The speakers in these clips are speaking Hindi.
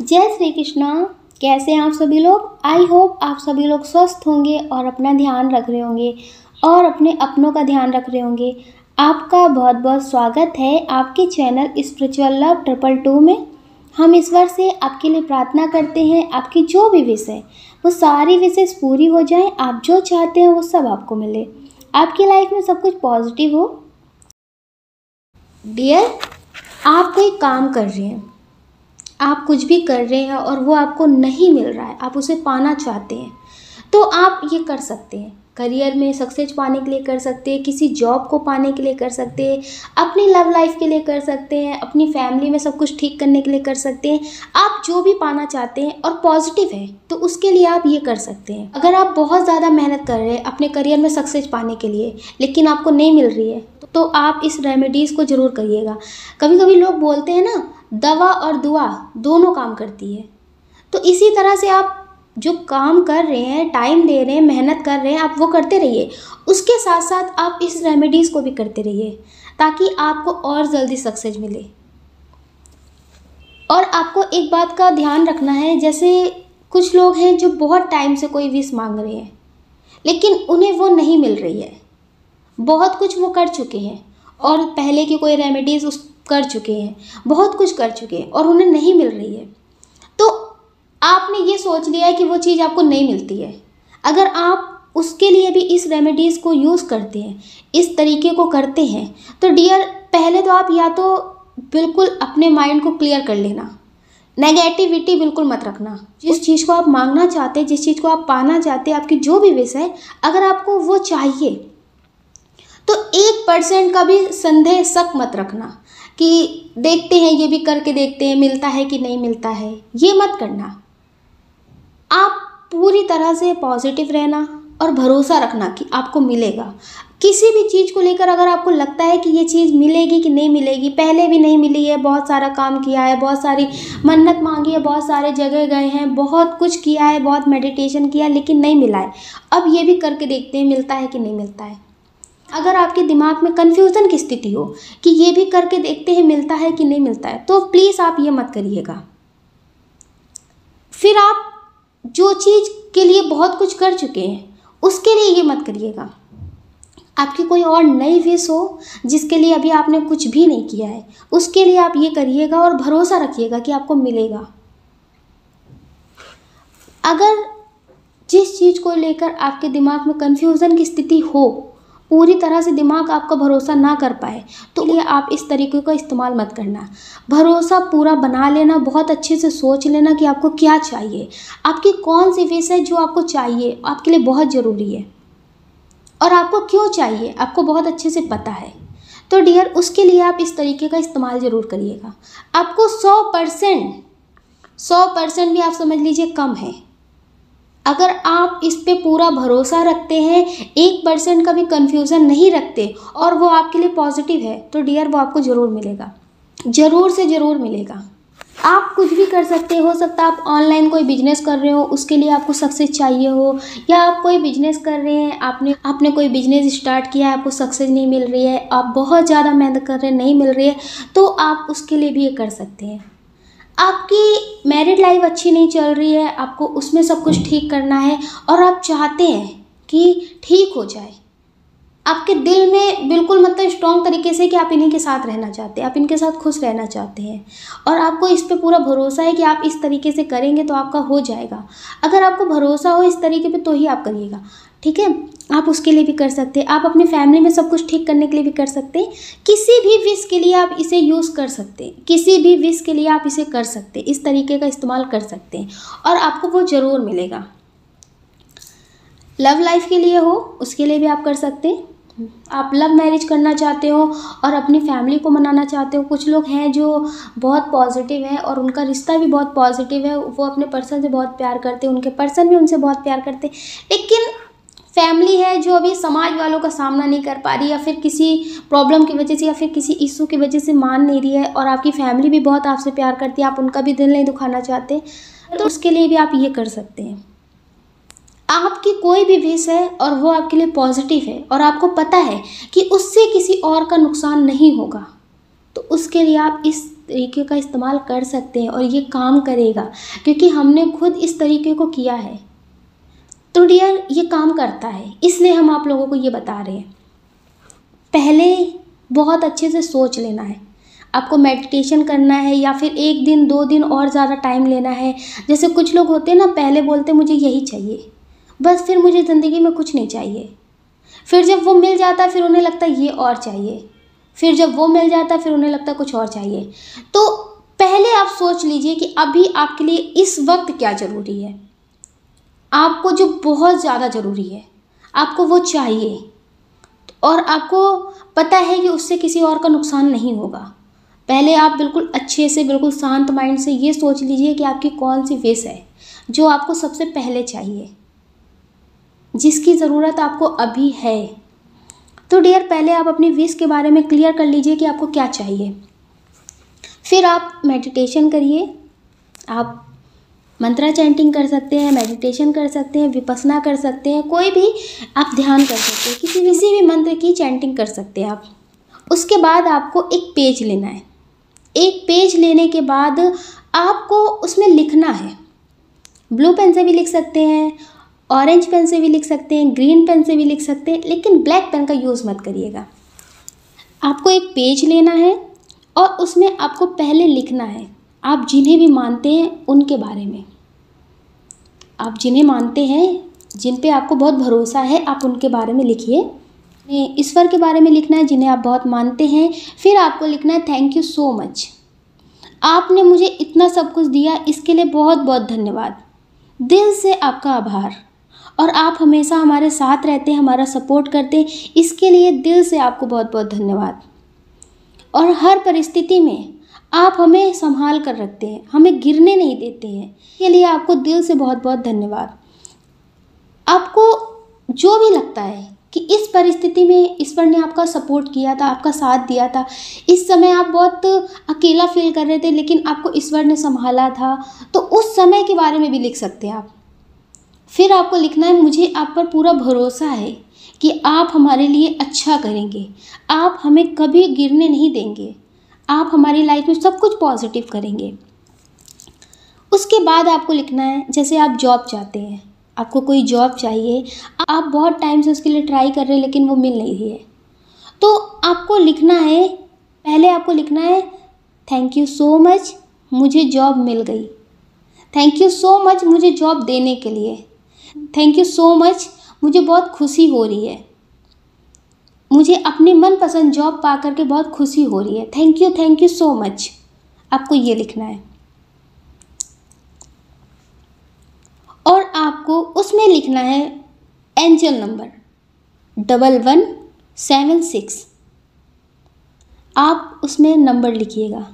जय श्री कृष्णा। कैसे हैं आप सभी लोग। आई होप आप सभी लोग स्वस्थ होंगे और अपना ध्यान रख रहे होंगे और अपने अपनों का ध्यान रख रहे होंगे। आपका बहुत बहुत स्वागत है आपके चैनल स्पिरिचुअल लव 222 में। हम ईश्वर से आपके लिए प्रार्थना करते हैं, आपकी जो भी विश है वो सारी विशेष पूरी हो जाएं। आप जो चाहते हैं वो सब आपको मिले, आपकी लाइफ में सब कुछ पॉजिटिव हो। डियर, आप कोई काम कर रहे हैं, आप कुछ भी कर रहे हैं और वो आपको नहीं मिल रहा है, आप उसे पाना चाहते हैं, तो आप ये कर सकते हैं। करियर में सक्सेस पाने के लिए कर सकते हैं, किसी जॉब को पाने के लिए कर सकते हैं, अपनी लव लाइफ के लिए कर सकते हैं, अपनी फैमिली में सब कुछ ठीक करने के लिए कर सकते हैं। आप जो भी पाना चाहते हैं और पॉजिटिव है तो उसके लिए आप ये कर सकते हैं। अगर आप बहुत ज़्यादा मेहनत कर रहे हैं अपने करियर में सक्सेस पाने के लिए लेकिन आपको नहीं मिल रही है तो आप इस रेमेडीज़ को ज़रूर करिएगा। कभी कभी लोग बोलते हैं ना, दवा और दुआ दोनों काम करती है। तो इसी तरह से आप जो काम कर रहे हैं, टाइम दे रहे हैं, मेहनत कर रहे हैं, आप वो करते रहिए। उसके साथ साथ आप इस रेमेडीज़ को भी करते रहिए ताकि आपको और जल्दी सक्सेस मिले। और आपको एक बात का ध्यान रखना है, जैसे कुछ लोग हैं जो बहुत टाइम से कोई विश मांग रहे हैं लेकिन उन्हें वो नहीं मिल रही है। बहुत कुछ वो कर चुके हैं और पहले की कोई रेमेडीज़ कर चुके हैं, बहुत कुछ कर चुके हैं और उन्हें नहीं मिल रही है। तो आपने ये सोच लिया है कि वो चीज़ आपको नहीं मिलती है। अगर आप उसके लिए भी इस रेमेडीज़ को यूज़ करते हैं, इस तरीके को करते हैं, तो डियर पहले तो आप या तो बिल्कुल अपने माइंड को क्लियर कर लेना, नेगेटिविटी बिल्कुल मत रखना। जिस चीज़ को आप मांगना चाहते हैं, जिस चीज़ को आप पाना चाहते हैं, आपकी जो भी विश है, अगर आपको वो चाहिए तो 1% का भी संदेह शक मत रखना कि देखते हैं, ये भी करके देखते हैं मिलता है कि नहीं मिलता है। ये मत करना। आप पूरी तरह से पॉजिटिव रहना और भरोसा रखना कि आपको मिलेगा। किसी भी चीज़ को लेकर अगर आपको लगता है कि ये चीज़ मिलेगी कि नहीं मिलेगी, पहले भी नहीं मिली है, बहुत सारा काम किया है, बहुत सारी मन्नत मांगी है, बहुत सारे जगह गए हैं, बहुत कुछ किया है, बहुत मेडिटेशन किया लेकिन नहीं मिला है, अब ये भी करके देखते हैं मिलता है कि नहीं मिलता है। अगर आपके दिमाग में कन्फ्यूज़न की स्थिति हो कि ये भी करके देखते हैं मिलता है कि नहीं मिलता है, तो प्लीज़ आप ये मत करिएगा। फिर आप जो चीज़ के लिए बहुत कुछ कर चुके हैं उसके लिए ये मत करिएगा। आपकी कोई और नई विश हो जिसके लिए अभी आपने कुछ भी नहीं किया है, उसके लिए आप ये करिएगा और भरोसा रखिएगा कि आपको मिलेगा। अगर जिस चीज़ को लेकर आपके दिमाग में कन्फ्यूज़न की स्थिति हो, पूरी तरह से दिमाग आपका भरोसा ना कर पाए, तो ये आप इस तरीके का इस्तेमाल मत करना। भरोसा पूरा बना लेना, बहुत अच्छे से सोच लेना कि आपको क्या चाहिए, आपकी कौन सी विश है जो आपको चाहिए, आपके लिए बहुत ज़रूरी है और आपको क्यों चाहिए आपको बहुत अच्छे से पता है। तो डियर, उसके लिए आप इस तरीके का इस्तेमाल ज़रूर करिएगा। आपको 100% भी आप समझ लीजिए कम है। अगर आप इस पे पूरा भरोसा रखते हैं, 1% का भी कन्फ्यूज़न नहीं रखते और वो आपके लिए पॉजिटिव है, तो डियर वो आपको ज़रूर मिलेगा, ज़रूर से ज़रूर मिलेगा। आप कुछ भी कर सकते हो सकता है आप ऑनलाइन कोई बिजनेस कर रहे हो, उसके लिए आपको सक्सेस चाहिए हो, या आप कोई बिजनेस कर रहे हैं, आपने कोई बिजनेस स्टार्ट किया है, आपको सक्सेस नहीं मिल रही है, आप बहुत ज़्यादा मेहनत कर रहे हैं, नहीं मिल रही है, तो आप उसके लिए भी ये कर सकते हैं। आपकी मैरिड लाइफ अच्छी नहीं चल रही है, आपको उसमें सब कुछ ठीक करना है और आप चाहते हैं कि ठीक हो जाए, आपके दिल में बिल्कुल मतलब स्ट्रॉन्ग तरीके से कि आप इन्हीं के साथ रहना चाहते हैं, आप इनके साथ खुश रहना चाहते हैं और आपको इस पे पूरा भरोसा है कि आप इस तरीके से करेंगे तो आपका हो जाएगा। अगर आपको भरोसा हो इस तरीके पे तो ही आप करिएगा, ठीक है। आप उसके लिए भी कर सकते हैं, आप अपनी फैमिली में सब कुछ ठीक करने के लिए भी कर सकते हैं, किसी भी विश के लिए आप इसे यूज़ कर सकते हैं, किसी भी विश के लिए आप इसे कर सकते हैं, इस तरीके का इस्तेमाल कर सकते हैं और आपको वो ज़रूर मिलेगा। लव लाइफ के लिए हो उसके लिए भी आप कर सकते हैं। आप लव मैरिज करना चाहते हो और अपनी फैमिली को मनाना चाहते हो। कुछ लोग हैं जो बहुत पॉजिटिव हैं और उनका रिश्ता भी बहुत पॉजिटिव है, वो अपने पर्सन से बहुत प्यार करते हैं, उनके पर्सन भी उनसे बहुत प्यार करते हैं, लेकिन फैमिली है जो अभी समाज वालों का सामना नहीं कर पा रही या फिर किसी प्रॉब्लम की वजह से या फिर किसी इशू की वजह से मान नहीं रही है और आपकी फैमिली भी बहुत आपसे प्यार करती है, आप उनका भी दिल नहीं दुखाना चाहते, तो उसके लिए भी आप ये कर सकते हैं। आपकी कोई भी विश है और वो आपके लिए पॉजिटिव है और आपको पता है कि उससे किसी और का नुकसान नहीं होगा, तो उसके लिए आप इस तरीके का इस्तेमाल कर सकते हैं और ये काम करेगा, क्योंकि हमने खुद इस तरीके को किया है। तो डियर, ये काम करता है, इसलिए हम आप लोगों को ये बता रहे हैं। पहले बहुत अच्छे से सोच लेना है, आपको मेडिटेशन करना है या फिर 1 दिन 2 दिन और ज़्यादा टाइम लेना है। जैसे कुछ लोग होते हैं ना, पहले बोलते मुझे यही चाहिए बस, फिर मुझे ज़िंदगी में कुछ नहीं चाहिए। फिर जब वो मिल जाता है फिर उन्हें लगता है ये और चाहिए, फिर जब वो मिल जाता है फिर उन्हें लगता है कुछ और चाहिए। तो पहले आप सोच लीजिए कि अभी आपके लिए इस वक्त क्या ज़रूरी है। आपको जो बहुत ज़्यादा ज़रूरी है, आपको वो चाहिए और आपको पता है कि उससे किसी और का नुकसान नहीं होगा। पहले आप बिल्कुल अच्छे से, बिल्कुल शांत माइंड से ये सोच लीजिए कि आपकी कौन सी विश है जो आपको सबसे पहले चाहिए, जिसकी ज़रूरत आपको अभी है। तो डियर, पहले आप अपनी विश के बारे में क्लियर कर लीजिए कि आपको क्या चाहिए। फिर आप मेडिटेशन करिए। आप मंत्रा चैंटिंग कर सकते हैं, मेडिटेशन कर सकते हैं, विपस्सना कर सकते हैं, कोई भी आप ध्यान कर सकते हैं, किसी भी मंत्र की चैंटिंग कर सकते हैं आप। उसके बाद आपको एक पेज लेना है। एक पेज लेने के बाद आपको उसमें लिखना है। ब्लू पेन से भी लिख सकते हैं, ऑरेंज पेन से भी लिख सकते हैं, ग्रीन पेन से भी लिख सकते हैं, लेकिन ब्लैक पेन का यूज़ मत करिएगा। आपको एक पेज लेना है और उसमें आपको पहले लिखना है आप जिन्हें भी मानते हैं उनके बारे में। आप जिन्हें मानते हैं, जिन पे आपको बहुत भरोसा है, आप उनके बारे में लिखिए। ईश्वर के बारे में लिखना है जिन्हें आप बहुत मानते हैं। फिर आपको लिखना है थैंक यू सो मच, आपने मुझे इतना सब कुछ दिया, इसके लिए बहुत बहुत धन्यवाद, दिल से आपका आभार, और आप हमेशा हमारे साथ रहते हैं, हमारा सपोर्ट करते हैं, इसके लिए दिल से आपको बहुत बहुत धन्यवाद। और हर परिस्थिति में आप हमें संभाल कर रखते हैं, हमें गिरने नहीं देते हैं, इसके लिए आपको दिल से बहुत बहुत धन्यवाद। आपको जो भी लगता है कि इस परिस्थिति में ईश्वर ने आपका सपोर्ट किया था, आपका साथ दिया था, इस समय आप बहुत अकेला फील कर रहे थे लेकिन आपको ईश्वर ने संभाला था, तो उस समय के बारे में भी लिख सकते हैं आप। फिर आपको लिखना है मुझे आप पर पूरा भरोसा है कि आप हमारे लिए अच्छा करेंगे, आप हमें कभी गिरने नहीं देंगे, आप हमारी लाइफ में सब कुछ पॉजिटिव करेंगे। उसके बाद आपको लिखना है, जैसे आप जॉब चाहते हैं, आपको कोई जॉब चाहिए, आप बहुत टाइम से उसके लिए ट्राई कर रहे हैं लेकिन वो मिल नहीं रही है, तो आपको लिखना है, पहले आपको लिखना है थैंक यू सो मच, मुझे जॉब मिल गई, थैंक यू सो मच मुझे जॉब देने के लिए, थैंक यू सो मच मुझे बहुत खुशी हो रही है, मुझे अपनी मनपसंद जॉब पा करके बहुत खुशी हो रही है, थैंक यू सो मच। आपको ये लिखना है और आपको उसमें लिखना है एंजल नंबर 1176। आप उसमें नंबर लिखिएगा।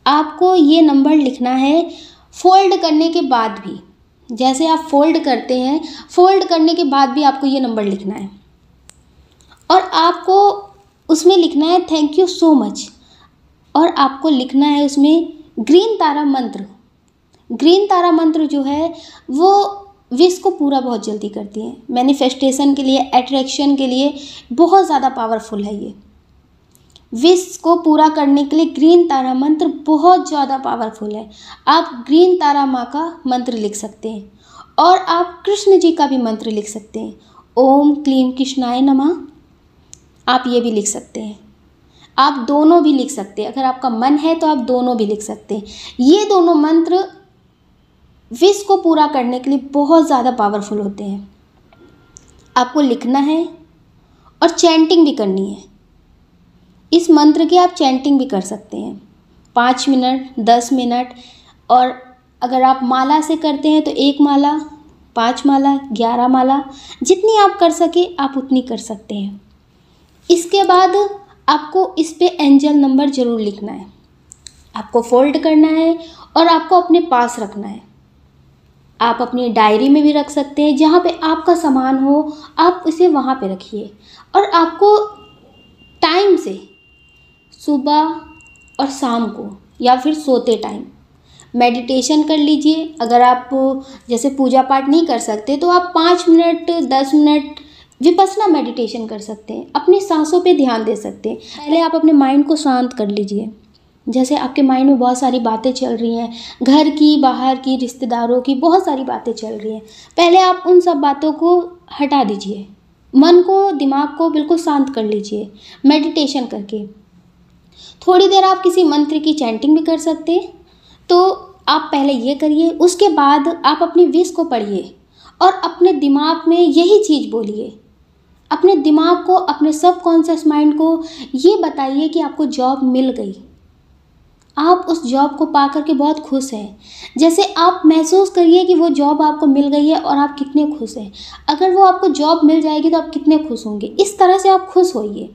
आपको ये नंबर लिखना है फोल्ड करने के बाद भी, जैसे आप फोल्ड करते हैं, फोल्ड करने के बाद भी आपको ये नंबर लिखना है और आपको उसमें लिखना है थैंक यू सो मच, और आपको लिखना है उसमें ग्रीन तारा मंत्र। ग्रीन तारा मंत्र जो है वो विश को पूरा बहुत जल्दी करती है, मैनिफेस्टेशन के लिए, अट्रैक्शन के लिए बहुत ज़्यादा पावरफुल है। ये विश को पूरा करने के लिए ग्रीन तारा मंत्र बहुत ज़्यादा पावरफुल है। आप ग्रीन तारा माँ का मंत्र लिख सकते हैं और आप कृष्ण जी का भी मंत्र लिख सकते हैं, ओम क्लीम कृष्णाय नमः, आप ये भी लिख सकते हैं। आप दोनों भी लिख सकते हैं, अगर आपका मन है तो आप दोनों भी लिख सकते हैं। ये दोनों मंत्र विश को पूरा करने के लिए बहुत ज़्यादा पावरफुल होते हैं। आपको लिखना है और चैंटिंग भी करनी है। इस मंत्र की आप चैंटिंग भी कर सकते हैं 5 मिनट, 10 मिनट, और अगर आप माला से करते हैं तो 1 माला, 5 माला, 11 माला, जितनी आप कर सके आप उतनी कर सकते हैं। इसके बाद आपको इस पे एंजल नंबर ज़रूर लिखना है। आपको फोल्ड करना है और आपको अपने पास रखना है। आप अपनी डायरी में भी रख सकते हैं, जहाँ पे आपका सामान हो आप इसे वहाँ पे रखिए। और आपको टाइम से सुबह और शाम को या फिर सोते टाइम मेडिटेशन कर लीजिए। अगर आप जैसे पूजा पाठ नहीं कर सकते तो आप 5 मिनट, 10 मिनट विपस्सना मेडिटेशन कर सकते हैं, अपनी सांसों पे ध्यान दे सकते हैं। पहले आप अपने माइंड को शांत कर लीजिए, जैसे आपके माइंड में बहुत सारी बातें चल रही हैं, घर की, बाहर की, रिश्तेदारों की, बहुत सारी बातें चल रही हैं। पहले आप उन सब बातों को हटा दीजिए, मन को, दिमाग को बिल्कुल शांत कर लीजिए मेडिटेशन करके। थोड़ी देर आप किसी मंत्र की चैंटिंग भी कर सकते हैं, तो आप पहले ये करिए। उसके बाद आप अपनी विश को पढ़िए और अपने दिमाग में यही चीज़ बोलिए। अपने दिमाग को, अपने सबकॉन्शियस माइंड को ये बताइए कि आपको जॉब मिल गई, आप उस जॉब को पा करके बहुत खुश हैं। जैसे आप महसूस करिए कि वो जॉब आपको मिल गई है और आप कितने खुश हैं। अगर वो आपको जॉब मिल जाएगी तो आप कितने खुश होंगे। इस तरह से आप खुश होइए।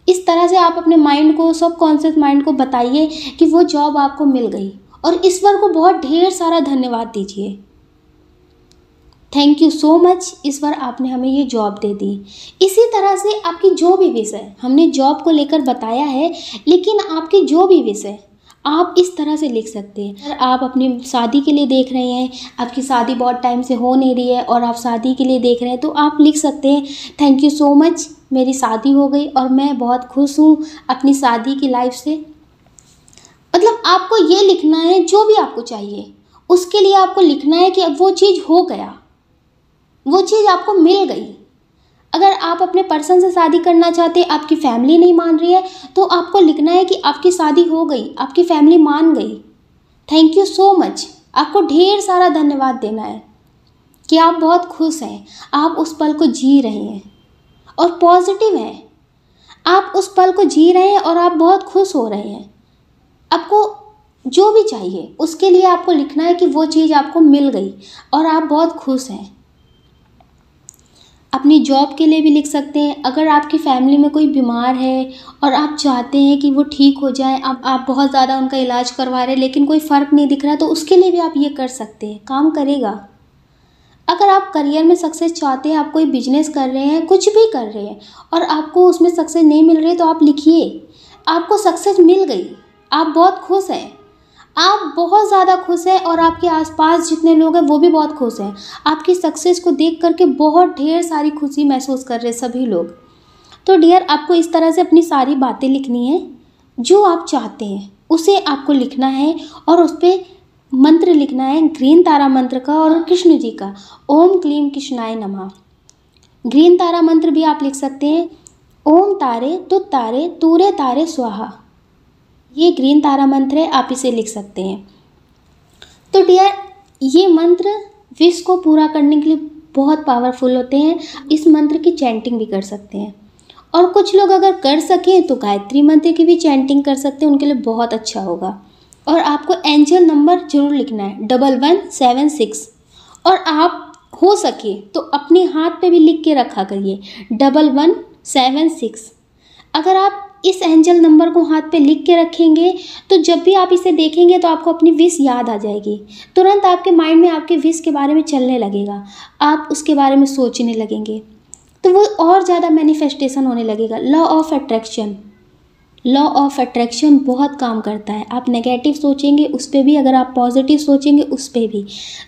इस तरह से आप अपने माइंड को, सबकॉन्शियस माइंड को बताइए कि वो जॉब आपको मिल गई, और ईश्वर को बहुत ढेर सारा धन्यवाद दीजिए। थैंक यू सो मच ईश्वर, आपने हमें ये जॉब दे दी। इसी तरह से आपकी जो भी विश है, हमने जॉब को लेकर बताया है, लेकिन आपकी जो भी विश है आप इस तरह से लिख सकते हैं। अगर आप अपनी शादी के लिए देख रहे हैं, आपकी शादी बहुत टाइम से हो नहीं रही है और आप शादी के लिए देख रहे हैं, तो आप लिख सकते हैं, थैंक यू सो मच, मेरी शादी हो गई और मैं बहुत खुश हूँ अपनी शादी की लाइफ से। मतलब आपको ये लिखना है जो भी आपको चाहिए, उसके लिए आपको लिखना है कि अब वो चीज़ हो गया, वो चीज़ आपको मिल गई। अगर आप अपने पर्सन से शादी करना चाहते हैं, आपकी फैमिली नहीं मान रही है, तो आपको लिखना है कि आपकी शादी हो गई, आपकी फैमिली मान गई, थैंक यू सो मच। आपको ढेर सारा धन्यवाद देना है कि आप बहुत खुश हैं, आप उस पल को जी रहे हैं और पॉजिटिव हैं। आप उस पल को जी रहे हैं और आप बहुत खुश हो रहे हैं। आपको जो भी चाहिए उसके लिए आपको लिखना है कि वो चीज़ आपको मिल गई और आप बहुत खुश हैं। अपनी जॉब के लिए भी लिख सकते हैं। अगर आपकी फैमिली में कोई बीमार है और आप चाहते हैं कि वो ठीक हो जाए, आप बहुत ज़्यादा उनका इलाज करवा रहे हैं लेकिन कोई फ़र्क नहीं दिख रहा, तो उसके लिए भी आप ये कर सकते हैं, काम करेगा। अगर आप करियर में सक्सेस चाहते हैं, आप कोई बिजनेस कर रहे हैं, कुछ भी कर रहे हैं और आपको उसमें सक्सेस नहीं मिल रही, तो आप लिखिए आपको सक्सेस मिल गई, आप बहुत खुश हैं, आप बहुत ज़्यादा खुश हैं और आपके आसपास जितने लोग हैं वो भी बहुत खुश हैं। आपकी सक्सेस को देख करके बहुत ढेर सारी खुशी महसूस कर रहे हैं सभी लोग। तो डियर, आपको इस तरह से अपनी सारी बातें लिखनी है, जो आप चाहते हैं उसे आपको लिखना है और उस पर मंत्र लिखना है, ग्रीन तारा मंत्र का और कृष्ण जी का, ओम क्लीम कृष्णाय नमः। ग्रीन तारा मंत्र भी आप लिख सकते हैं, ओम तारे तुतारे तूरे तारे स्वाहा। ये ग्रीन तारा मंत्र है, आप इसे लिख सकते हैं। तो डियर, ये मंत्र विश को पूरा करने के लिए बहुत पावरफुल होते हैं। इस मंत्र की चैंटिंग भी कर सकते हैं, और कुछ लोग अगर कर सकें तो गायत्री मंत्र की भी चैंटिंग कर सकते हैं, उनके लिए बहुत अच्छा होगा। और आपको एंजल नंबर जरूर लिखना है 1176, और आप हो सके तो अपने हाथ पे भी लिख के रखा करिए 1176। अगर आप इस एंजल नंबर को हाथ पे लिख के रखेंगे तो जब भी आप इसे देखेंगे तो आपको अपनी विश याद आ जाएगी। तुरंत आपके माइंड में आपके विश के बारे में चलने लगेगा, आप उसके बारे में सोचने लगेंगे, तो वो और ज़्यादा मैनिफेस्टेशन होने लगेगा। Law of attraction, law of attraction बहुत काम करता है। आप नेगेटिव सोचेंगे उस पर भी, अगर आप पॉजिटिव सोचेंगे उस पर भी।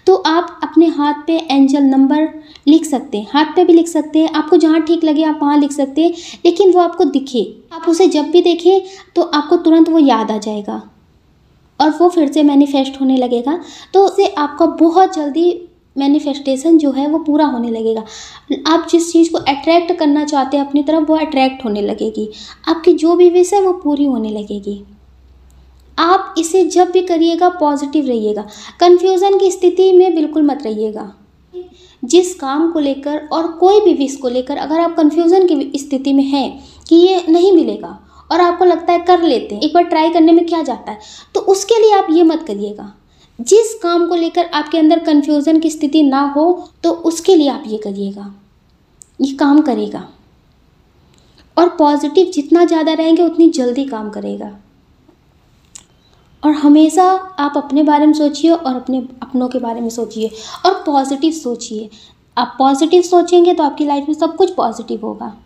तो आप अपने हाथ पे एंजल नंबर लिख सकते हैं, हाथ पे भी लिख सकते हैं, आपको जहाँ ठीक लगे आप वहाँ लिख सकते हैं, लेकिन वो आपको दिखे, आप उसे जब भी देखें तो आपको तुरंत वो याद आ जाएगा और वो फिर से मैनिफेस्ट होने लगेगा। तो उससे आपका बहुत जल्दी मैनिफेस्टेशन जो है वो पूरा होने लगेगा। आप जिस चीज़ को अट्रैक्ट करना चाहते हैं अपनी तरफ, वो अट्रैक्ट होने लगेगी। आपकी जो भी विश है वो पूरी होने लगेगी। आप इसे जब भी करिएगा पॉजिटिव रहिएगा, कन्फ्यूज़न की स्थिति में बिल्कुल मत रहिएगा। जिस काम को लेकर और कोई भी विश को लेकर अगर आप कन्फ्यूज़न की स्थिति में हैं कि ये नहीं मिलेगा और आपको लगता है कर लेते हैं, एक बार ट्राई करने में क्या जाता है, तो उसके लिए आप ये मत करिएगा। जिस काम को लेकर आपके अंदर कन्फ्यूज़न की स्थिति ना हो तो उसके लिए आप ये करिएगा, ये काम करेगा। और पॉजिटिव जितना ज़्यादा रहेंगे उतनी जल्दी काम करेगा। और हमेशा आप अपने बारे में सोचिए और अपनों के बारे में सोचिए और पॉजिटिव सोचिए। आप पॉजिटिव सोचेंगे तो आपकी लाइफ में सब कुछ पॉजिटिव होगा।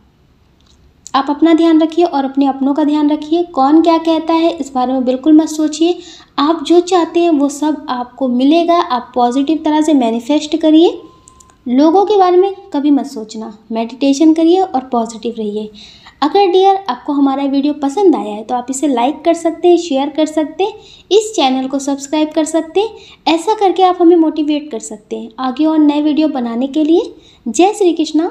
आप अपना ध्यान रखिए और अपने अपनों का ध्यान रखिए। कौन क्या कहता है इस बारे में बिल्कुल मत सोचिए। आप जो चाहते हैं वो सब आपको मिलेगा। आप पॉजिटिव तरह से मैनिफेस्ट करिए। लोगों के बारे में कभी मत सोचना, मेडिटेशन करिए और पॉजिटिव रहिए। अगर डियर आपको हमारा वीडियो पसंद आया है तो आप इसे लाइक कर सकते हैं, शेयर कर सकते हैं, इस चैनल को सब्सक्राइब कर सकते हैं। ऐसा करके आप हमें मोटिवेट कर सकते हैं आगे और नए वीडियो बनाने के लिए। जय श्री कृष्णा।